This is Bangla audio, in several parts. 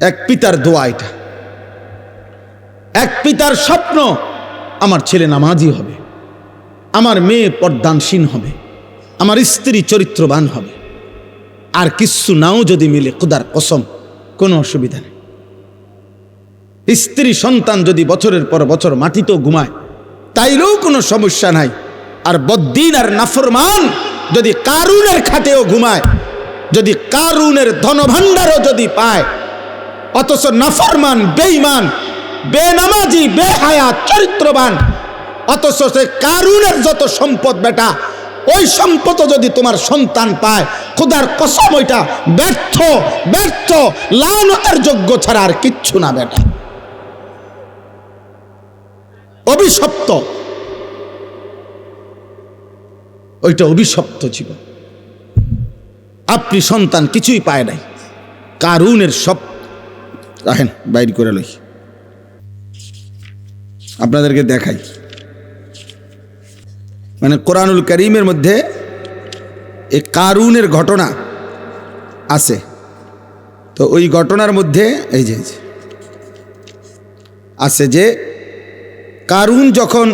এক পিতার দোয়া এটা, এক পিতার স্বপ্ন আমার ছেলে নামাজি হবে, আমার মেয়ে পর্দানসীন হবে, আমার স্ত্রী চরিত্রবান হবে। আর কিচ্ছু নাও যদি মিলে খোদার কসম কোনো অসুবিধা নেই। স্ত্রী সন্তান যদি বছরের পর বছর মাটিতেও ঘুমায় তাইলেও কোনো সমস্যা নাই। আর বদ্দিন আর নাফরমান যদি কারুনের খাটেও ঘুমায়, যদি কারুনের ধনভাণ্ডারও যদি পায়, অথচ নাফরমান, বেঈমান, বেনামাজি, বেহায়া, চরিত্রবান, অথচ সে কারুনের যত সম্পদ বেটা, ওই সম্পদ যদি তোমার সন্তান পায়, খোদার কসম ওইটা ব্যর্থ, ব্যর্থ, লানতের যোগ্য ছাড়া আর কিচ্ছু না বেটা, অভিশপ্ত, ওইটা অভিশপ্ত জীবন। আপনি সন্তান কিছুই পায় নাই, কারুনের সব রাখেন বাইর করে লই, আপনাদেরকে দেখাই। মানে কোরআনুল কারীমের মধ্যে এই কারুনের ঘটনা আছে। তো ওই ঘটনার মধ্যে এই যে আছে যে কারুন যখন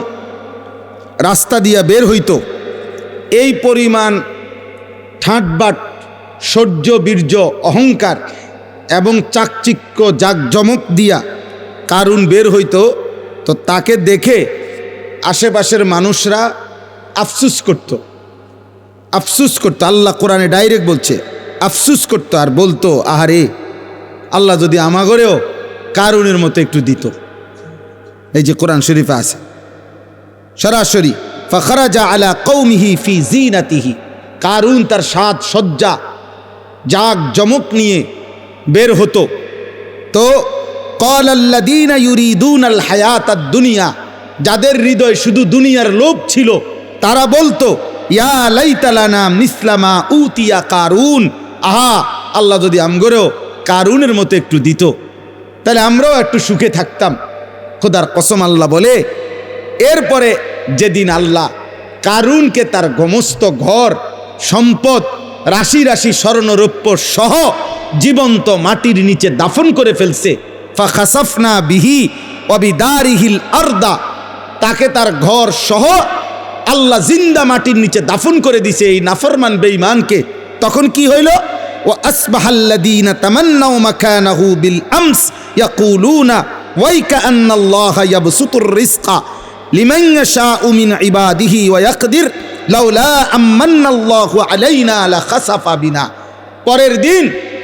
রাস্তা দিয়া বের হইতো, এই পরিমাণ ঠাটবাট, সহ্য, বীর্য, অহংকার এবং চাকচিক্য, জাকজমক দিয়া কারুন বের হইতো। তো তাকে দেখে আশেপাশের মানুষরা আফসুস করত, আফসুস করতো। আল্লাহ কোরআনে ডাইরেক্ট বলছে, আফসুস করতো আর বলতো, আহারে আল্লাহ যদি আমাগরেও কারুনের মতো একটু দিত। এই যে কোরআন শরীফে আছে সরাসরি, ফাখরাজা আলা কওমিহি ফি জিনাতিহি, কারুন তার সাজ সজ্জা জাক জমক নিয়ে বের হতো। তো ক্বালাল্লাযীনা ইউরিদুনাল হায়াতাদ দুনিয়া, যাদের হৃদয় শুধু দুনিয়ার লোভ ছিল, তারা বলতো, ইয়া লাইতা লানা মিসলা মা উতিয়া কারুন, আহা আল্লাহ যদি আমগরেও কারুনের মতো একটু দিত, তাহলে আমরাও একটু সুখে থাকতাম। খোদার কসম আল্লাহ বলে, এরপরে যেদিন আল্লাহ কারুনকে তার সমস্ত ঘর সম্পদ, রাশি রাশি স্বর্ণরৌপ্য সহ জীবন্ত মাটির নিচে দাফন করে ফেলছে, ফাখাসাফনা বিহি ওয়া বিদারিহিল আরদা, তাকে তার ঘর সহ আল্লাহ জিন্দা মাটির নিচে দাফন করে দিছে এই নাফরমান বেঈমানকে। তখন কি হইল? ওয়া আসবাহাল্লাযীনা তামান্নাউ মাকানাহু বিল আমস ইয়াকুলুনা ওয়াইকা আন্নাল্লাহা ইয়াবসুতুর রিজকা লিমান ইয়াশাউ মিন ইবাদিহি ওয়া ইয়াকদির লাউলা আমান্নাল্লাহু আলাইনা লাখাসাফা বিনা। পরের দিন